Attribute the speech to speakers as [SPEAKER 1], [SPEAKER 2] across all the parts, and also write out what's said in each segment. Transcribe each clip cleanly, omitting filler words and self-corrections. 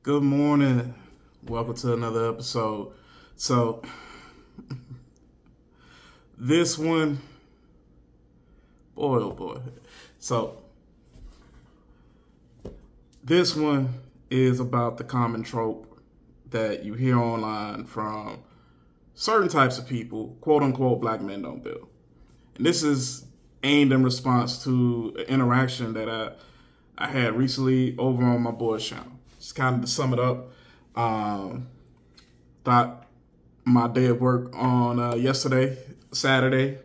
[SPEAKER 1] Good morning. Welcome to another episode. So, this one, boy, oh boy. So, this one is about the common trope that you hear online from certain types of people, quote unquote, black men don't build. And this is aimed in response to an interaction that I had recently over on my boy's channel. Just kind of to sum it up, thought my day of work on yesterday, Saturday,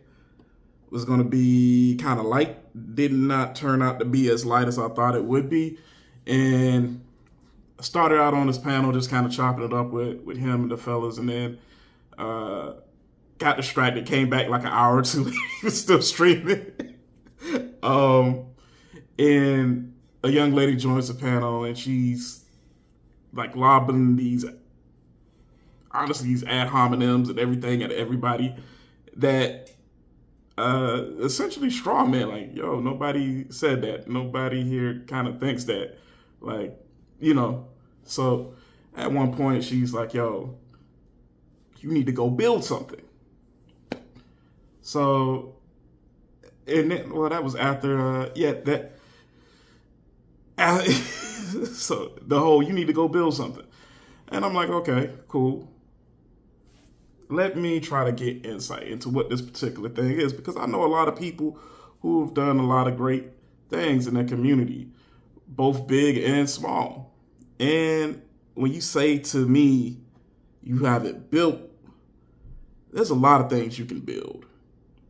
[SPEAKER 1] was going to be kind of light. Did not turn out to be as light as I thought it would be. And I started out on this panel just kind of chopping it up with him and the fellas, and then got distracted, came back like an hour or two, he was still streaming. And a young lady joins the panel, and she's like lobbing these ad hominems and everything at everybody that essentially straw man, like, yo, nobody said that. Nobody here kind of thinks that. Like, you know, so at one point she's like, yo, you need to go build something. So, and then, well, that was after, so the whole, you need to go build something. And I'm like, okay, cool. Let me try to get insight into what this particular thing is, because I know a lot of people who have done a lot of great things in their community, both big and small. And when you say to me, you have it built, there's a lot of things you can build.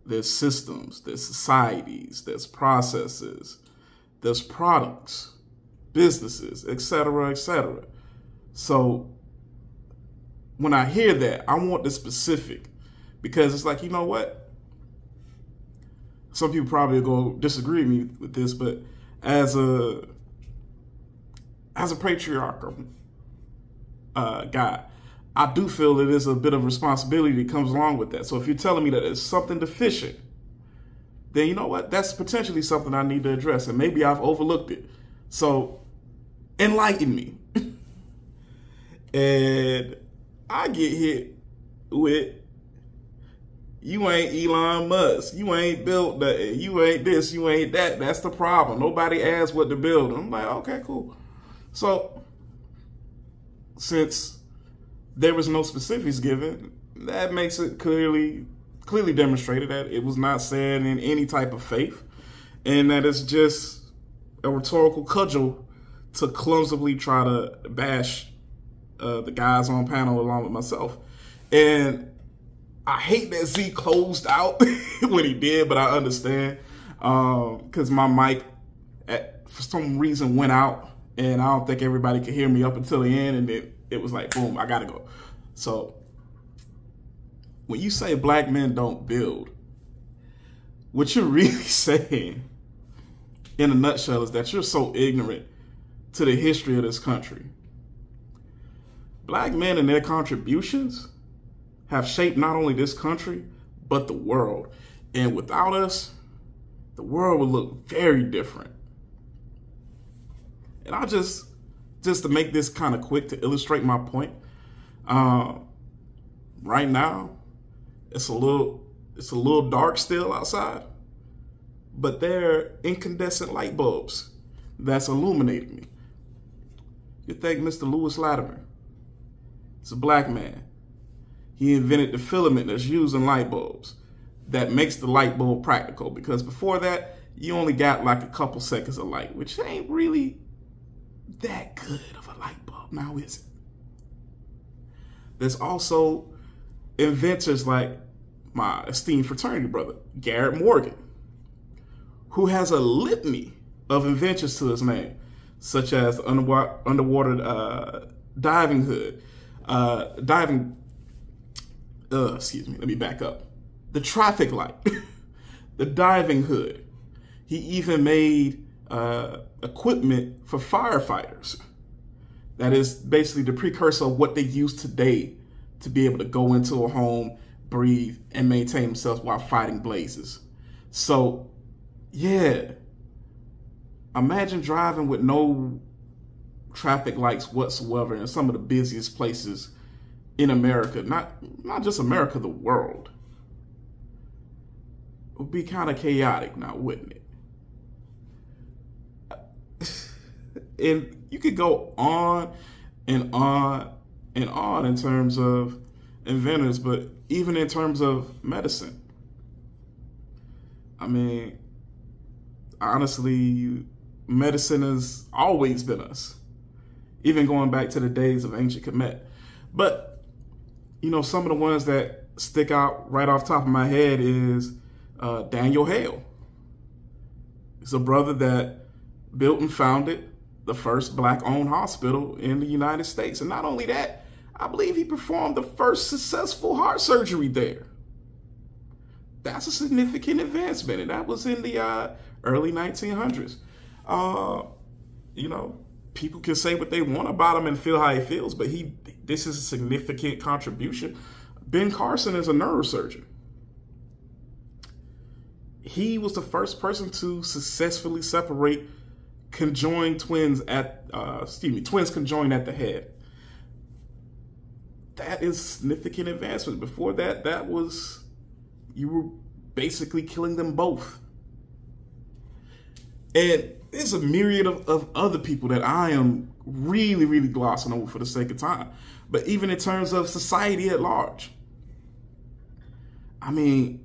[SPEAKER 1] There's systems, there's societies, there's processes, there's products, businesses, etc., etc. So when I hear that, I want the specific, because it's like, you know what? Some people probably will go disagree with me with this, but as a patriarchal guy, I do feel that there's a bit of responsibility that comes along with that. So if you're telling me that there's something deficient, then you know what? That's potentially something I need to address, and maybe I've overlooked it. So enlighten me. And I get hit with, you ain't Elon Musk, you ain't built that, you ain't this, you ain't that. That's the problem. Nobody asked what to build. I'm like, okay, cool. So since there was no specifics given, that makes it clearly demonstrated that it was not said in any type of faith, and that it's just a rhetorical cudgel to clumsily try to bash the guys on panel along with myself. And I hate that Z closed out when he did, but I understand, because my mic for some reason went out, and I don't think everybody could hear me up until the end, and it was like, boom, I gotta go. So when you say black men don't build, what you're really saying in a nutshell is that you're so ignorant to the history of this country. Black men and their contributions have shaped not only this country, but the world. And without us, the world would look very different. And I'll just to make this kind of quick to illustrate my point, right now, it's a little dark still outside, but they're incandescent light bulbs that's illuminating me. You think Mr. Lewis Latimer, he's a black man. He invented the filament that's used in light bulbs that makes the light bulb practical, because before that, you only got like a couple seconds of light, which ain't really that good of a light bulb, now is it? There's also inventors like my esteemed fraternity brother, Garrett Morgan, who has a litany of inventions to his name, such as the underwater diving hood, excuse me, let me back up. The traffic light, the diving hood. He even made equipment for firefighters. That is basically the precursor of what they use today to be able to go into a home, breathe, and maintain themselves while fighting blazes. So, yeah, imagine driving with no traffic lights whatsoever in some of the busiest places in America, not just America, the world. It would be kind of chaotic now, wouldn't it? And you could go on and on and on in terms of inventors, but even in terms of medicine. I mean, honestly, medicine has always been us, even going back to the days of ancient Kemet. But, you know, some of the ones that stick out right off the top of my head is Daniel Hale. He's a brother that built and founded the first Black-owned hospital in the United States. And not only that, I believe he performed the first successful heart surgery there. That's a significant advancement, and that was in the early 1900s. You know, people can say what they want about him and feel how he feels, but this is a significant contribution. Ben Carson is a neurosurgeon. He was the first person to successfully separate conjoined twins twins conjoined at the head. That is significant advancement. Before that, you were basically killing them both. And there's a myriad of other people that I am really, really glossing over for the sake of time. But even in terms of society at large, I mean,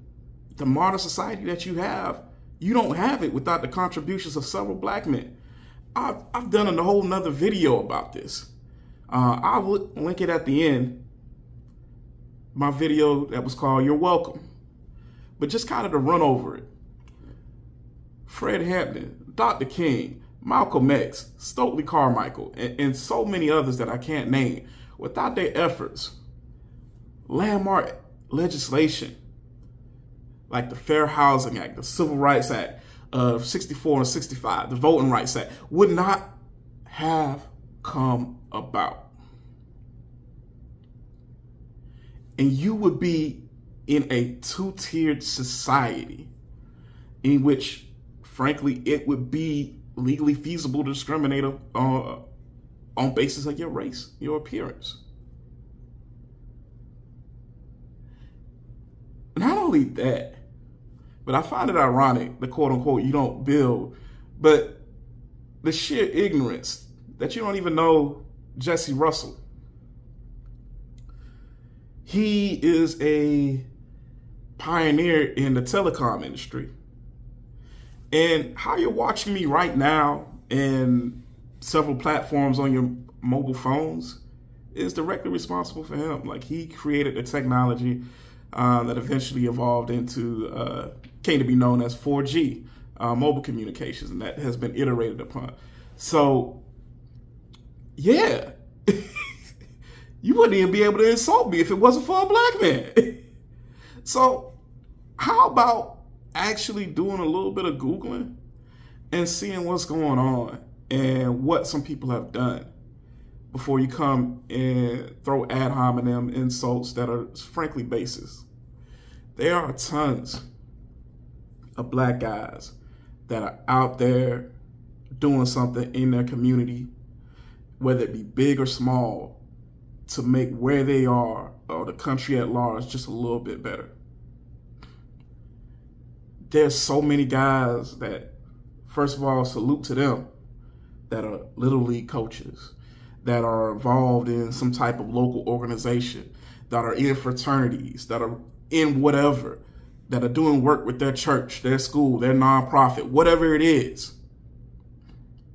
[SPEAKER 1] the modern society that you don't have it without the contributions of several Black men. I've done a whole nother video about this. I will link it at the end. My video that was called You're Welcome. But just kind of to run over it. Fred Hampton, Dr. King, Malcolm X, Stokely Carmichael, and so many others that I can't name. Without their efforts, landmark legislation like the Fair Housing Act, the Civil Rights Act of 64 and 65, the Voting Rights Act, would not have come about. And you would be in a two-tiered society in which, frankly, it would be legally feasible to discriminate on basis of your race, your appearance. Not only that, but I find it ironic, the quote-unquote, you don't build, but the sheer ignorance that you don't even know Jesse Russell. He is a pioneer in the telecom industry. And how you're watching me right now in several platforms on your mobile phones is directly responsible for him. Like, he created the technology that eventually evolved into, came to be known as 4G, mobile communications, and that has been iterated upon. So, yeah, you wouldn't even be able to insult me if it wasn't for a Black man. So, how about actually doing a little bit of Googling and seeing what's going on and what some people have done before you come and throw ad hominem insults that are frankly baseless. There are tons of Black guys that are out there doing something in their community, whether it be big or small, to make where they are or the country at large just a little bit better. There's so many guys that, first of all, salute to them, that are Little League coaches, that are involved in some type of local organization, that are in fraternities, that are in whatever, that are doing work with their church, their school, their nonprofit, whatever it is,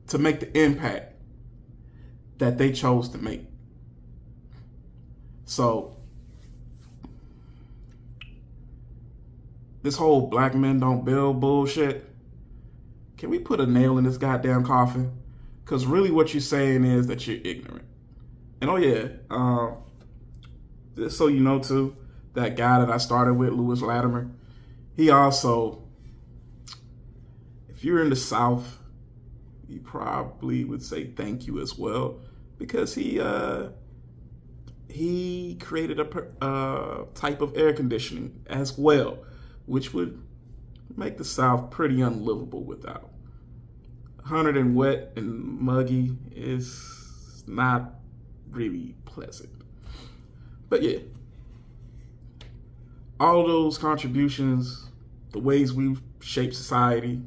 [SPEAKER 1] to make the impact that they chose to make. So, this whole Black men don't build bullshit, can we put a nail in this goddamn coffin? Because really what you're saying is that you're ignorant. And oh yeah, just so you know too, that guy that I started with, Lewis Latimer, he also, if you're in the South, you probably would say thank you as well, because he created a type of air conditioning as well, which would make the South pretty unlivable without. 100 and wet and muggy is not really pleasant. But yeah, all those contributions, the ways we've shaped society,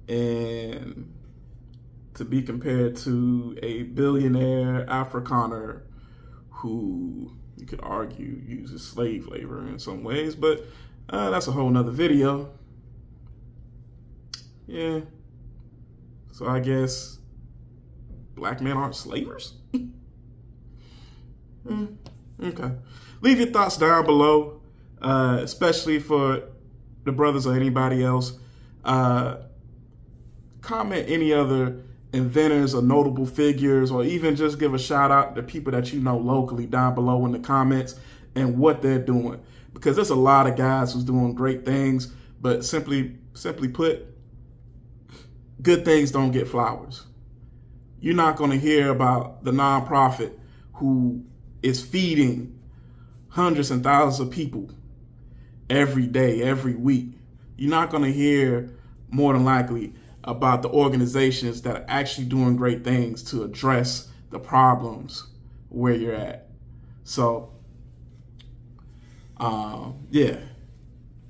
[SPEAKER 1] and to be compared to a billionaire Afrikaner who you could argue uses slave labor in some ways, but that's a whole nother video. Yeah. So I guess black men aren't slavers? Okay. Leave your thoughts down below, especially for the brothers or anybody else. Comment any other inventors or notable figures, or even just give a shout out to people that you know locally down below in the comments and what they're doing. Because there's a lot of guys who's doing great things, but simply put, good things don't get flowers. You're not going to hear about the nonprofit who is feeding hundreds and thousands of people every day, every week. You're not going to hear, more than likely, about the organizations that are actually doing great things to address the problems where you're at. So, yeah,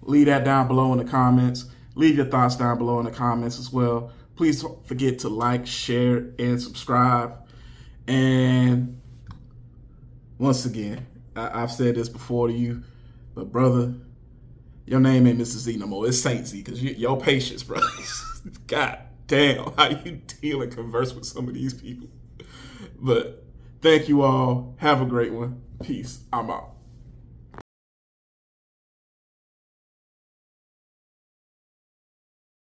[SPEAKER 1] leave that down below in the comments. Leave your thoughts down below in the comments as well. Please don't forget to like, share, and subscribe. And once again, I've said this before to you, but brother, your name ain't Mr. Z no more. It's Saint Z, because your patience, bro. God damn, how you deal and converse with some of these people. But thank you all. Have a great one. Peace. I'm out.